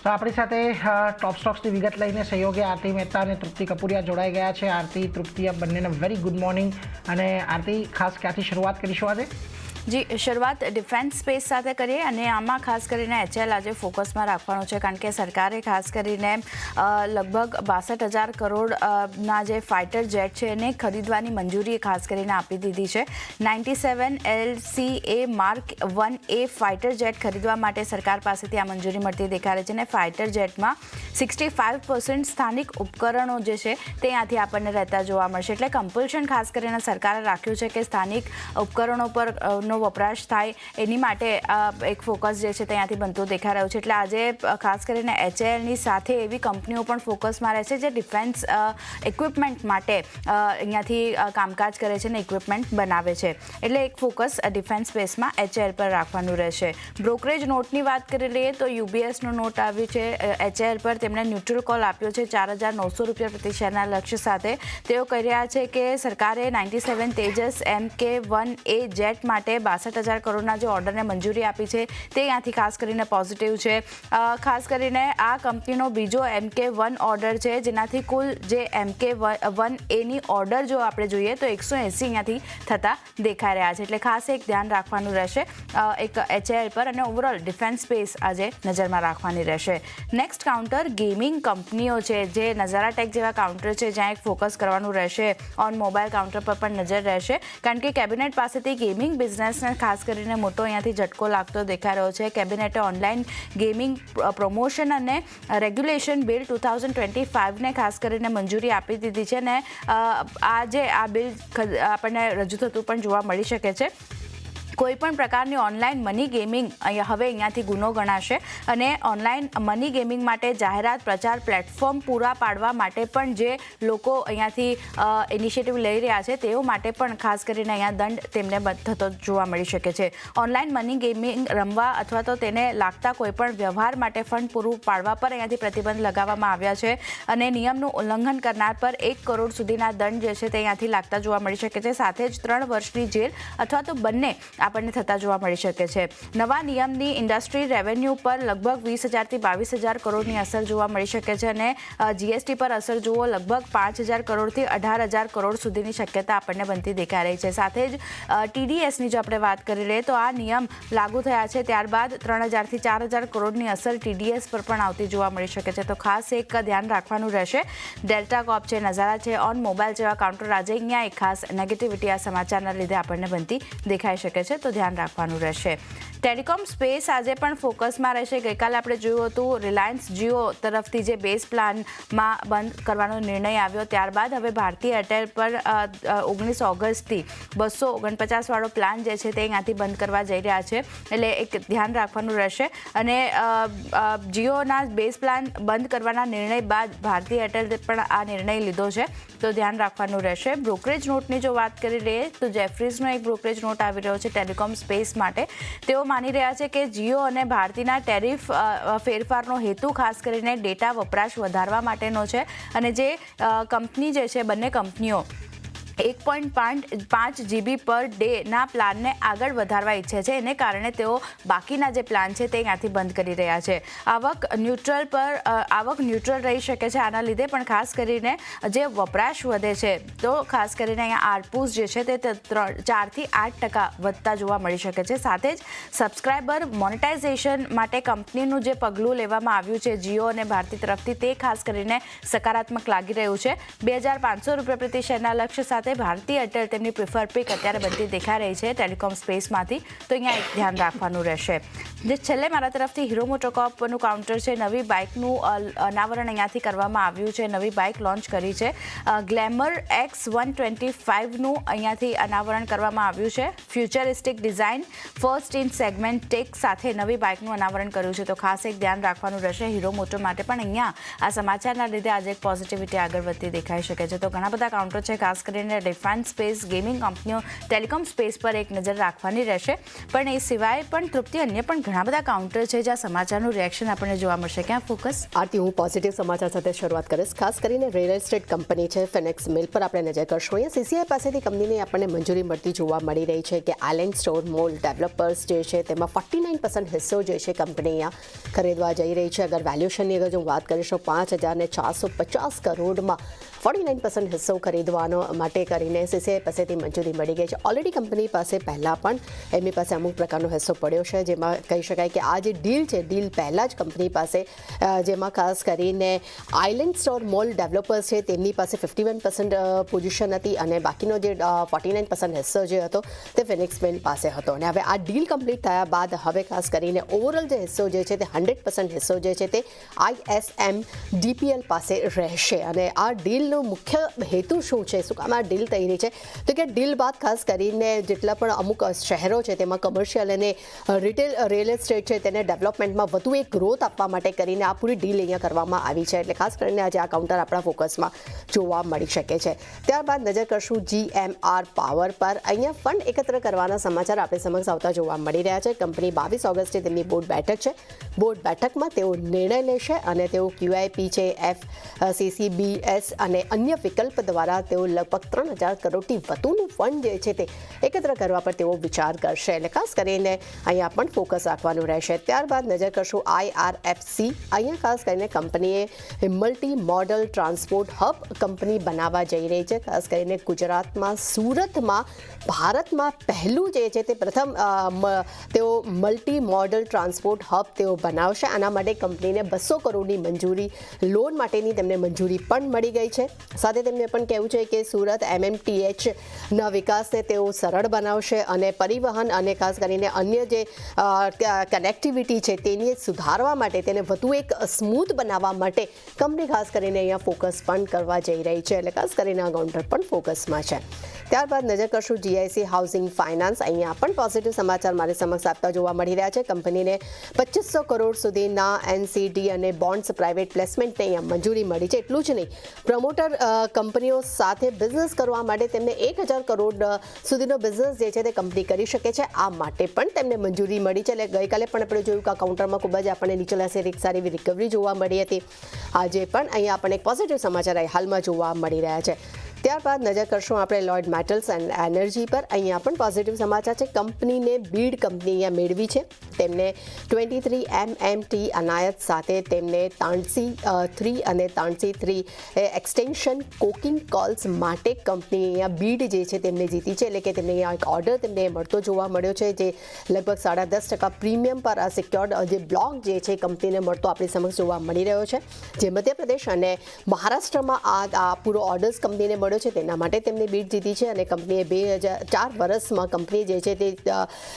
તો આપણી સાથે ટોપ સ્ટોક્સની વિગત લઈને સહયોગી આરતી મહેતા અને તૃપ્તિ કપૂરિયા જોડાઈ ગયા છે. આરતી, તૃપ્તિ, બંનેને વેરી ગુડ મોર્નિંગ. અને આરતી, ખાસ ક્યાંથી શરૂઆત કરીશું આજે? જી, શરૂઆત ડિફેન્સ સ્પેસ સાથે કરીએ અને આમાં ખાસ કરીને એચએલ આજે ફોકસમાં રાખવાનું છે, કારણ કે સરકારે ખાસ કરીને લગભગ 62,000 કરોડના જે ફાઇટર જેટ છે એને ખરીદવાની મંજૂરી ખાસ કરીને આપી દીધી છે. 97 LCA Mark 1A fighter jet ખરીદવા માટે સરકાર પાસેથી આ મંજૂરી મળતી દેખાય છે અને ફાઇટર જેટમાં 65% સ્થાનિક ઉપકરણો જે છે તે અહીંયાથી આપણને રહેતા જોવા મળશે. એટલે કમ્પલ્શન ખાસ કરીને સરકારે રાખ્યું છે કે સ્થાનિક ઉપકરણો પર નો વપરાશ થાય એની માટે એક ફોકસ જે છે ત્યાંથી બનતો દેખાઈ રહ્યો છે. એટલે આજે ખાસ કરીને એચએલની સાથે એવી કંપનીઓ પણ ફોકસમાં રહે છે જે ડિફેન્સ ઇક્વિપમેન્ટ માટે અહીંયાથી કામકાજ કરે છે અને ઇક્વિપમેન્ટ બનાવે છે. એટલે એક ફોકસ ડિફેન્સ સ્પેસમાં એચએલ પર રાખવાનું રહેશે. બ્રોકરેજ નોટની વાત કરી લઈએ તો યુબીએસનો નોટ આવ્યું છે એચએલ પર. તેમણે ન્યુટ્રલ કોલ આપ્યો છે 4,900 રૂપિયા પ્રતિ શેરના લક્ષ્ય સાથે. તેઓ કહી રહ્યા છે કે સરકારે 97 તેજસ MK1A જેટ માટે 62,000 કરોડના જે ઓર્ડરને મંજૂરી આપી છે તે અહીંયાથી ખાસ કરીને પોઝિટિવ છે. ખાસ કરીને આ કંપનીનો બીજો MK1 ઓર્ડર છે, જેનાથી કુલ જે MK1Aની ઓર્ડર જો આપણે જોઈએ તો 180 અહીંયાથી થતા દેખાઈ રહ્યા છે. એટલે ખાસ એક ધ્યાન રાખવાનું રહેશે એક એચએલ પર અને ઓવરઓલ ડિફેન્સ સ્પેસ આજે નજરમાં રાખવાની રહેશે. નેક્સ્ટ કાઉન્ટર ગેમિંગ કંપનીઓ છે, જે નઝારા ટેક જેવા કાઉન્ટર છે જ્યાં એક ફોકસ કરવાનું રહેશે. ઓન મોબાઈલ કાઉન્ટર પર પણ નજર રહેશે, કારણ કે કેબિનેટ પાસેથી ગેમિંગ બિઝનેસને ખાસ કરીને મોટો અહીંયાથી ઝટકો લાગતો દેખાઈ રહ્યો છે. કેબિનેટે ઓનલાઈન ગેમિંગ પ્રમોશન અને રેગ્યુલેશન બિલ 2025ને ખાસ કરીને મંજૂરી આપી દીધી છે અને આજે આ બિલ આપણને રજૂ થતું પણ જોવા મળી શકે છે. કોઈપણ પ્રકારની ઓનલાઈન મની ગેમિંગ હવે અહીંયાથી ગુનો ગણાશે અને ઓનલાઈન મની ગેમિંગ માટે જાહેરાત પ્રચાર પ્લેટફોર્મ પૂરા પાડવા માટે પણ જે લોકો અહીંયાથી ઇનિશિયેટિવ લઈ રહ્યા છે તેઓ માટે પણ ખાસ કરીને અહીંયા દંડ તેમને થતો જોવા મળી શકે છે. ઓનલાઈન મની ગેમિંગ રમવા અથવા તો તેને લાગતા કોઈપણ વ્યવહાર માટે ફંડ પૂરું પાડવા પર અહીંયાથી પ્રતિબંધ લગાવવામાં આવ્યા છે અને નિયમનું ઉલ્લંઘન કરનાર પર 1 કરોડ સુધીના દંડ જે છે તે અહીંયાથી લાગતા જોવા મળી શકે છે. સાથે જ 3 વર્ષની જેલ અથવા તો બંને આપણને થતા જોવા મળી શકે છે. નવા નિયમની ઇન્ડસ્ટ્રી રેવન્યુ પર લગભગ 20,000 થી 22,000 કરોડની અસર જોવા મળી શકે છે અને જીએસટી પર અસર જુઓ લગભગ 5,000 કરોડથી 18,000 કરોડ સુધીની શક્યતા આપણને બનતી દેખાઈ રહી છે. સાથે જ ટીડીએસની જો આપણે વાત કરી લઈએ તો આ નિયમ લાગુ થયા છે ત્યારબાદ 3,000 થી 4,000 કરોડની અસર ટીડીએસ પર પણ આવતી જોવા મળી શકે છે. તો ખાસ એક ધ્યાન રાખવાનું રહેશે. ડેલ્ટા કોપ છે, નઝારા છે, ઓન મોબાઈલ જેવા કાઉન્ટર આજે અહીંયા એક ખાસ નેગેટિવિટી આ સમાચારના લીધે આપણને બનતી દેખાઈ શકે છે, તો ધ્યાન રાખવાનું રહેશે. ટેલિકોમ સ્પેસ આજે પણ ફોકસમાં રહેશે. ગઈકાલે આપણે જોયું હતું રિલાયન્સ જીઓ તરફથી જે બેઝ પ્લાનમાં બંધ કરવાનો નિર્ણય આવ્યો, ત્યારબાદ હવે ભારતી એરટેલ પર 19 ઓગસ્ટથી 249 વાળો પ્લાન જે છે તે અહીંયાથી બંધ કરવા જઈ રહ્યા છે. એટલે એક ધ્યાન રાખવાનું રહેશે અને જીઓના બેઝ પ્લાન બંધ કરવાના નિર્ણય બાદ ભારતી એરટેલ પણ આ નિર્ણય લીધો છે, તો ધ્યાન રાખવાનું રહેશે. બ્રોકરેજ નોટની જો વાત કરી લઈએ તો જેફરીઝનો એક બ્રોકરેજ નોટ આવી રહ્યો છે ટેલિકોમ સ્પેસ માટે. તેઓ માની રહ્યા છે કે જીઓ અને ભારતીના ટેરિફ ફેરફારનો હેતુ ખાસ કરીને ડેટા વપરાશ વધારવા માટેનો છે અને જે કંપની જે છે બંને કંપનીઓ 1.5 GB પર ડેના પ્લાનને આગળ વધારવા ઈચ્છે છે. એને કારણે તેઓ બાકીના જે પ્લાન છે તે અહીંયાથી બંધ કરી રહ્યા છે. આવક ન્યુટ્રલ રહી શકે છે આના લીધે, પણ ખાસ કરીને જે વપરાશ વધે છે તો ખાસ કરીને અહીંયા આરપુસ જે છે તે 4 થી 8% વધતા જોવા મળી શકે છે. સાથે જ સબસ્ક્રાઇબર મોનેટાઇઝેશન માટે કંપનીનું જે પગલું લેવામાં આવ્યું છે જીઓ અને ભારતી તરફથી તે ખાસ કરીને સકારાત્મક લાગી રહ્યું છે. 2,500 રૂપિયા પ્રતિ શેરના લક્ષ્ય સાથે ભારતી એરટેલ તેમની પ્રિફર પિક અત્યારે બનતી દેખાઈ રહી છે ટેલિકોમ સ્પેસમાંથી, તો અહીંયા એક ધ્યાન રાખવાનું રહેશે. જે છેલ્લે મારા તરફથી હીરો મોટોકોર્પનું કાઉન્ટર છે. નવી બાઇકનું અનાવરણ અહીંયાથી કરવામાં આવ્યું છે. નવી બાઇક લોન્ચ કરી છે. ગ્લેમર X125નું અહીંયાથી અનાવરણ કરવામાં આવ્યું છે. Futuristic design, first in segment tech સાથે નવી બાઇકનું અનાવરણ કર્યું છે, તો ખાસ એક ધ્યાન રાખવાનું રહેશે હીરો મોટો માટે. પણ અહીંયા આ સમાચારના લીધે આજે એક પોઝિટિવિટી આગળ વધતી દેખાઈ શકે છે. તો ઘણા બધા કાઉન્ટર છે, ખાસ કરીને ત્યારે ડિફેન્સ સ્પેસ, ગેમિંગ કંપનીઓ, ટેલિકોમ સ્પેસ પર એક નજર રાખવાની રહેશે. પણ એ સિવાય પણ તૃપ્તિ અન્ય પણ ઘણા બધા કાઉન્ટર છે જ્યાં સમાચારનું રિએક્શન આપણને જોવા મળશે. ક્યાં ફોકસ? આરતી, હું પોઝિટિવ સમાચાર સાથે શરૂઆત કરીશ. ખાસ કરીને રિયલ એસ્ટેટ કંપની છે ફિનિક્સ મિલ પર આપણે નજર કરશું. અહીંયા સીસીઆઈ પાસેથી કંપનીને આપણને મંજૂરી મળતી જોવા મળી રહી છે કે આઇલેન્ડ સ્ટોર મોલ ડેવલપર્સ જે છે તેમાં 49% હિસ્સો જે છે કંપની અહીંયા ખરીદવા જઈ રહી છે. અગર વેલ્યુએશનની અગર જો વાત કરીશું 5,450 કરોડમાં 49% હિસ્સો ખરીદવાનો માટે કરીને સીસીઆઈ પાસેથી મંજૂરી મળી ગઈ છે. ઓલરેડી કંપની પાસે પહેલાં પણ એમની પાસે અમુક પ્રકારનો હિસ્સો પડ્યો છે, જેમાં કહી શકાય કે આ જે ડીલ છે ડીલ પહેલાં જ કંપની પાસે, જેમાં ખાસ કરીને આઇલેન્ડ સ્ટોર મોલ ડેવલપર્સ છે તેમની પાસે 51% પોઝિશન હતી અને બાકીનો જે 49% હિસ્સો જે હતો તે ફિનિક્સ મિલ પાસે હતો. અને હવે આ ડીલ કમ્પ્લીટ થયા બાદ હવે ખાસ કરીને ઓવરઓલ જે હિસ્સો જે છે તે 100% હિસ્સો જે છે તે ISM DPL પાસે રહેશે. અને આ ડીલ મુખ્ય હેતુ શું છે, શું કામ આ ડીલ થઈ રહી છે, તો કે ડીલ બાદ ખાસ કરીને જેટલા પણ અમુક શહેરો છે તેમાં કમર્શિયલ અને રિટેલ રિયલ એસ્ટેટ છે તેને ડેવલપમેન્ટમાં વધુ એક ગ્રોથ આપવા માટે કરીને આ પૂરી ડીલ અહીંયા કરવામાં આવી છે. એટલે ખાસ કરીને આજે આ કાઉન્ટર આપણા ફોકસમાં જોવા મળી શકે છે. ત્યારબાદ નજર કરશું GMR પાવર પર. અહીંયા ફંડ એકત્ર કરવાના સમાચાર આપણે સમક્ષ આવતા જોવા મળી રહ્યા છે. કંપની 22 ઓગસ્ટે તેમની બોર્ડ બેઠક છે. બોર્ડ બેઠકમાં તેઓ નિર્ણય લેશે અને તેઓ QIP છે, FCCBS અને અન્ય વિકલ્પ દ્વારા તેઓ લગભગ 3,000 કરોડથી વધુનું ફંડ જે છે તે એકત્ર કરવા પર તેઓ વિચાર કરશે. એટલે ખાસ કરીને અહીંયા પણ ફોકસ રાખવાનું રહેશે. ત્યારબાદ નજર કરશું IRFC. અહીંયા ખાસ કરીને કંપનીએ multi modal transport hub company બનાવવા જઈ રહી છે. ખાસ કરીને ગુજરાતમાં સુરતમાં ભારતમાં પહેલું જે છે તે પ્રથમ તેઓ મલ્ટી મોડલ ટ્રાન્સપોર્ટ હબ તેઓ બનાવશે. આના માટે કંપનીને 200 કરોડની મંજૂરી, લોન માટેની તેમને મંજૂરી પણ મળી ગઈ છે. સાથે તેમને પણ કહેવું છે કે સુરત MMTHના વિકાસને તેઓ સરળ બનાવશે અને પરિવહન અને ખાસ કરીને અન્ય જે કનેક્ટિવિટી છે તેને સુધારવા માટે, તેને વધુ એક સ્મૂથ બનાવવા માટે કંપની ખાસ કરીને અહીંયા ફોકસ પણ કરવા જઈ રહી છે. એટલે ખાસ કરીને આ કાઉન્ટર પણ ફોકસમાં છે. ત્યારબાદ નજર કરશું GIC હાઉસિંગ ફાઇનાન્સ. અહીંયા પણ પોઝિટિવ સમાચાર મારી સમક્ષ આપતા જોવા મળી રહ્યા છે. કંપનીને 2500 કરોડ સુધીના NCD અને બોન્ડ્સ પ્રાઇવેટ પ્લેસમેન્ટને અહીંયા મંજૂરી મળી છે. એટલું જ નહીં, પ્રમોટર કંપનીઓ સાથે બિઝનેસ કરવા માટે તેમને 1,000 કરોડ સુધીનો બિઝનેસ જે છે તે કંપની કરી શકે છે. આ માટે પણ તેમને મંજૂરી મળી છે. એટલે ગઈકાલે પણ આપણે જોયું કે આ કાઉન્ટરમાં ખૂબ જ આપણને નીચેલા શેર એક સારી એવી રિકવરી જોવા મળી હતી. આજે પણ અહીંયા આપણને એક પોઝિટિવ સમાચાર હાલમાં જોવા મળી રહ્યા છે. ત્યારબાદ નજર કરશું આપણે લોયડ મેટલ્સ એન્ડ એનર્જી પર. અહીંયા પણ પોઝિટિવ સમાચાર છે. કંપનીને બીડ કંપની અહીંયા મેળવી છે. તેમને 23 MMT અનાયત સાથે તેમને તાણસી 3 અને તાણસી 3 એક્સટેન્શન કોકિંગ કોલ્સ માટે કંપની અહીંયા બીડ જે છે તેમને જીતી છે. એટલે કે તેમને અહીંયા એક ઓર્ડર તેમને મળતો જોવા મળ્યો છે, જે લગભગ 10.5% પ્રીમિયમ પર આ સિક્યોર્ડ જે બ્લોક જે છે કંપનીને મળતો આપણી સમક્ષ જોવા મળી રહ્યો છે. જે મધ્યપ્રદેશ અને મહારાષ્ટ્રમાં આ પૂરો ઓર્ડર્સ કંપનીને મળ્યો છે, તેના માટે તેમને બીડ જીતી છે. અને કંપનીએ 4 વર્ષમાં કંપની જે છે તે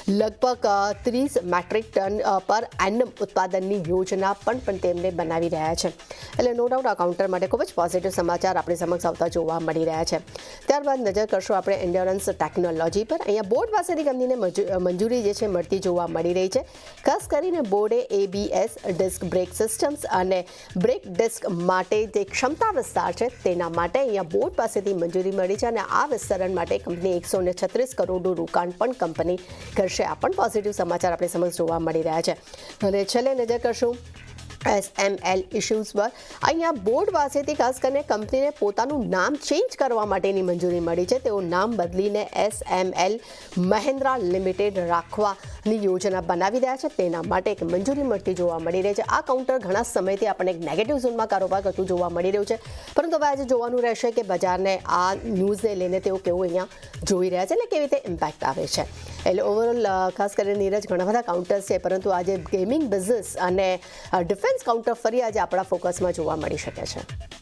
લગભગ 30 મેટ્રિક ટન પર એનમ ઉત્પાદનની યોજના પણ તેમને બનાવી રહ્યા છે. એટલે નો ડાઉટ આ કાઉન્ટર માટે ખૂબ જ પોઝિટિવ સમાચાર આપણી સમક્ષ આવતા જોવા મળી રહ્યા છે. ત્યારબાદ નજર કરશું આપણે એન્ડ્યોરન્સ ટેકનોલોજી પર. અહીંયા બોર્ડ પાસેથી કંપનીને મંજૂરી જે છે મળતી જોવા મળી રહી છે. ખાસ કરીને બોર્ડે ABS ડિસ્ક બ્રેક સિસ્ટમ્સ અને બ્રેક ડિસ્ક માટે જે ક્ષમતા વિસ્તાર છે તેના માટે અહીંયા બોર્ડ પાસેથી મંજૂરી મળી છે. અને આ વિસ્તરણ માટે કંપની 136 કરોડનું રોકાણ પણ કંપની કરશે. આ પણ પોઝિટિવ સમાચાર આપણે સમક્ષ જોવા મળી રહ્યા છે. અને છેલ્લે નજર કરશું SML ઇશ્યુઝ પર. અહીંયા બોર્ડ પાસેથી ખાસ કરીને કંપનીને પોતાનું નામ ચેન્જ કરવા માટેની મંજૂરી મળી છે. તેઓ નામ બદલીને SML મહિન્દ્રા લિમિટેડ રાખવાની યોજના બનાવી રહ્યા છે. તેના માટે એક મંજૂરી મળતી જોવા મળી રહી છે. આ કાઉન્ટર ઘણા સમયથી આપણને એક નેગેટિવ ઝોનમાં કારોબાર કરતું જોવા મળી રહ્યું છે. પરંતુ હવે આજે જોવાનું રહેશે કે બજારને આ ન્યૂઝને લઈને તેઓ કેવું અહીંયા જોઈ રહ્યા છે, એટલે કેવી રીતે ઇમ્પેક્ટ આવે છે. એટલે ઓવરઓલ ખાસ કરીને નીરજ ઘણા બધા કાઉન્ટર્સ છે, પરંતુ આજે ગેમિંગ બિઝનેસ અને ડિફેન્સ કાઉન્ટર ફરી આજે આપણા ફોકસમાં જોવા મળી શકે છે.